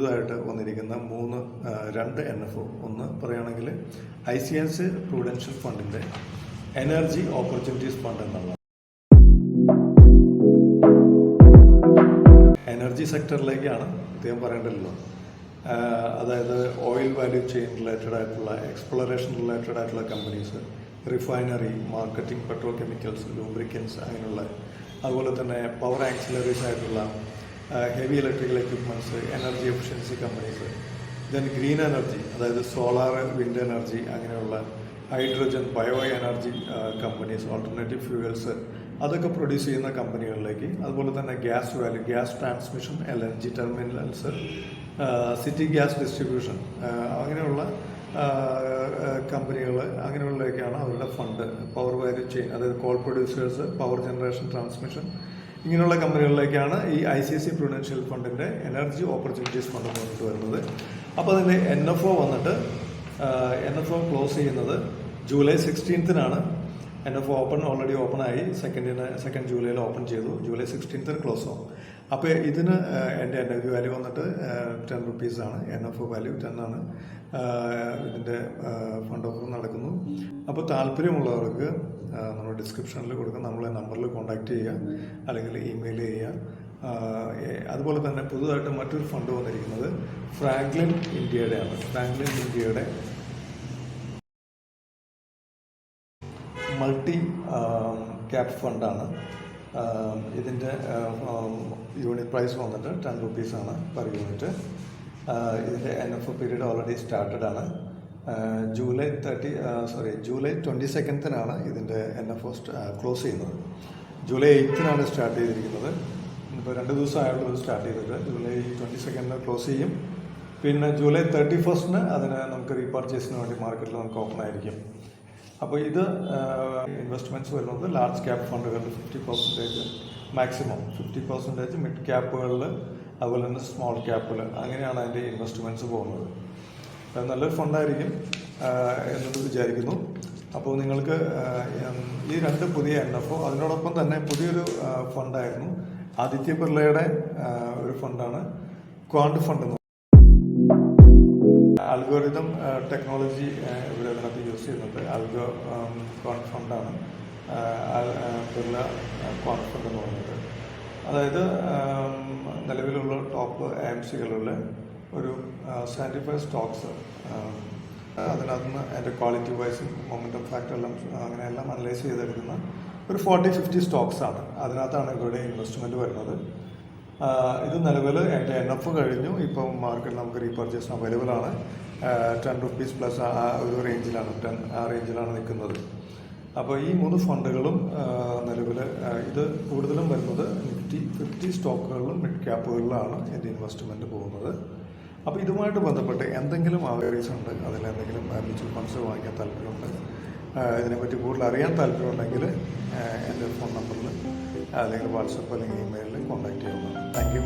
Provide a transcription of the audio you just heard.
പുതുതായിട്ട് വന്നിരിക്കുന്ന രണ്ട് NFO. ഒന്ന് പറയുകയാണെങ്കിൽ ICICI പ്രൂഡൻഷ്യൽ ഫണ്ടിൻ്റെ എനർജി ഓപ്പർച്യൂണിറ്റീസ് ഫണ്ട് എന്നുള്ള എനർജി സെക്ടറിലേക്കാണ് അദ്ദേഹം പറയേണ്ടല്ലോ. അതായത് ഓയിൽ വാല്യൂ ചെയിൻ റിലേറ്റഡ് ആയിട്ടുള്ള എക്സ്പ്ലോറേഷൻ റിലേറ്റഡ് ആയിട്ടുള്ള companies, refinery, marketing, petrochemicals, lubricants, അങ്ങനെയുള്ള, അതുപോലെ തന്നെ പവർ ആക്സിലറീസ് ആയിട്ടുള്ള heavy electrical equipments, energy efficiency companies, then green energy, അതായത് സോളാർ, വിൻഡ് എനർജി, അങ്ങനെയുള്ള hydrogen, bio energy companies, alternative fuels, അതൊക്കെ produce ചെയ്യുന്ന കമ്പനികളിലേക്ക്, അതുപോലെ തന്നെ gas transmission, LNG terminals, city gas distribution, അങ്ങനെയുള്ള കമ്പനികൾ, അങ്ങനെയുള്ളതൊക്കെയാണ് അവരുടെ ഫണ്ട്. പവർ വാല്യൂ ചെയിൻ, അതായത് coal producers, power generation, transmission, ഇങ്ങനെയുള്ള കമ്പനികളിലേക്കാണ് ഈ ICICI പ്രൂഡൻഷ്യൽ ഫണ്ടിൻ്റെ എനർജി ഓപ്പർച്യൂണിറ്റീസ് ഫണ്ട് മുന്നോട്ട് വരുന്നത്. അപ്പോൾ അതിൻ്റെ NFO വന്നിട്ട് NFO ക്ലോസ് ചെയ്യുന്നത് ജൂലൈ 16-നാണ്. NFO ഓൾറെഡി ഓപ്പണായി, സെക്കൻഡ് ജൂലൈയിൽ ഓപ്പൺ ചെയ്തു. ജൂലൈ 16-ന് ക്ലോസ് ആവും. അപ്പോൾ ഇതിന് എൻ്റെ NFO വാല്യൂ വന്നിട്ട് 10 റുപ്പീസാണ്. NFO വാല്യൂ 10 ആണ്. ഇതിൻ്റെ ഫണ്ട് ഓഫർ നടക്കുന്നു. അപ്പോൾ താല്പര്യമുള്ളവർക്ക് നമ്മൾ ഡിസ്ക്രിപ്ഷനിൽ കൊടുക്കുന്ന നമ്മളെ നമ്പറിൽ കോൺടാക്റ്റ് ചെയ്യുക, അല്ലെങ്കിൽ ഇമെയിൽ ചെയ്യുക. അതുപോലെ തന്നെ പുതുതായിട്ട് മറ്റൊരു ഫണ്ട് വന്നിരിക്കുന്നത് ഫ്രാങ്ക്ലിൻ ഇന്ത്യയുടെയാണ്. ഫ്രാങ്ക്ലിൻ ഇന്ത്യയുടെ മൾട്ടി ക്യാപ് ഫണ്ടാണ്. ഇതിൻ്റെ യൂണിറ്റ് പ്രൈസ് വന്നിട്ട് 10 റുപ്പീസാണ് പെർ യൂണിറ്റ്. ഇതിൻ്റെ NFO പീരീഡ് ഓൾറെഡി സ്റ്റാർട്ടഡ് ആണ്. ജൂലൈ 22-നാണ് ഇതിൻ്റെ NFO ക്ലോസ് ചെയ്യുന്നത്. ജൂലൈ 8-നാണ് സ്റ്റാർട്ട് ചെയ്തിരിക്കുന്നത്. ഇപ്പോൾ 2 ദിവസമായുള്ളൂ ഇത് സ്റ്റാർട്ട് ചെയ്തിട്ട്. ജൂലൈ 22-ന് ക്ലോസ് ചെയ്യും. പിന്നെ ജൂലൈ 31-ന് അതിന് നമുക്ക് റീപർച്ചേസിന് വേണ്ടി മാർക്കറ്റിൽ നമുക്ക് ഓപ്പൺ ആയിരിക്കും. അപ്പോൾ ഇത് ഇൻവെസ്റ്റ്മെൻറ്റ്സ് വരുന്നത് ലാർജ് ക്യാപ് ഫണ്ടുകളിൽ 50% മാക്സിമം, 50% മിഡ് ക്യാപ്പുകളിൽ, അതുപോലെ തന്നെ സ്മോൾ ക്യാപ്പിൽ, അങ്ങനെയാണ് അതിൻ്റെ ഇൻവെസ്റ്റ്മെൻറ്റ്സ് പോകുന്നത്. നല്ലൊരു ഫണ്ടായിരിക്കും എന്നത് വിചാരിക്കുന്നു. അപ്പോൾ നിങ്ങൾക്ക് ഈ 2 പുതിയ NFO, അതിനോടൊപ്പം തന്നെ പുതിയൊരു ഫണ്ടായിരുന്നു ആദിത്യ ബിർളയുടെ ഒരു ഫണ്ടാണ് ക്വാണ്ട് ഫണ്ട്. അൽഗോരിതം ടെക്നോളജി ഇവിടെ ഇതിനകത്ത് യൂസ് ചെയ്യുന്നുണ്ട്. ക്വാണ്ട് ഫണ്ടാണ് ബിർള ക്വാണ്ട് ഫണ്ട് എന്ന് പറയുന്നത്. അതായത് നിലവിലുള്ള ടോപ്പ് AMCകളിലുള്ള ഒരു 75 സ്റ്റോക്സ്, അതിനകത്ത് നിന്ന് അതിൻ്റെ ക്വാളിറ്റി വൈസും മൊമെൻറ്റം ഫാക്ടർ എല്ലാം അങ്ങനെയെല്ലാം അനലൈസ് ചെയ്തെടുക്കുന്ന ഒരു 40-50 സ്റ്റോക്സാണ്. അതിനകത്താണ് ഇവരുടെ ഇൻവെസ്റ്റ്മെൻറ്റ് വരുന്നത്. ഇത് നിലവിൽ എൻ്റെ NFO കഴിഞ്ഞു. ഇപ്പം മാർക്കറ്റിൽ നമുക്ക് റീപർച്ചേസ് അവൈലബിൾ ആണ്. 10 റുപ്പീസ് പ്ലസ് ആ ഒരു റേഞ്ചിലാണ്, 10 ആ റേഞ്ചിലാണ് നിൽക്കുന്നത്. അപ്പോൾ ഈ 3 ഫണ്ടുകളും നിലവിൽ ഇത് കൂടുതലും വരുന്നത് Nifty 50 സ്റ്റോക്കുകളിലും മിഡ് ക്യാപ്പുകളിലാണ് എൻ്റെ ഇൻവെസ്റ്റ്മെൻറ്റ് പോകുന്നത്. അപ്പോൾ ഇതുമായിട്ട് ബന്ധപ്പെട്ട് എന്തെങ്കിലും അവയറീസ് ഉണ്ട്, അതിലെന്തെങ്കിലും മ്യൂച്വൽ ഫണ്ട്സ് വാങ്ങിക്കാൻ താല്പര്യമുണ്ട്, ഇതിനെപ്പറ്റി കൂടുതൽ അറിയാൻ താല്പര്യമുണ്ടെങ്കിൽ എൻ്റെ ഫോൺ നമ്പറിൽ അല്ലെങ്കിൽ വാട്സപ്പ് അല്ലെങ്കിൽ ഇമെയിലിൽ കോൺടാക്റ്റ് ചെയ്യാവുന്നതാണ്. Thank you.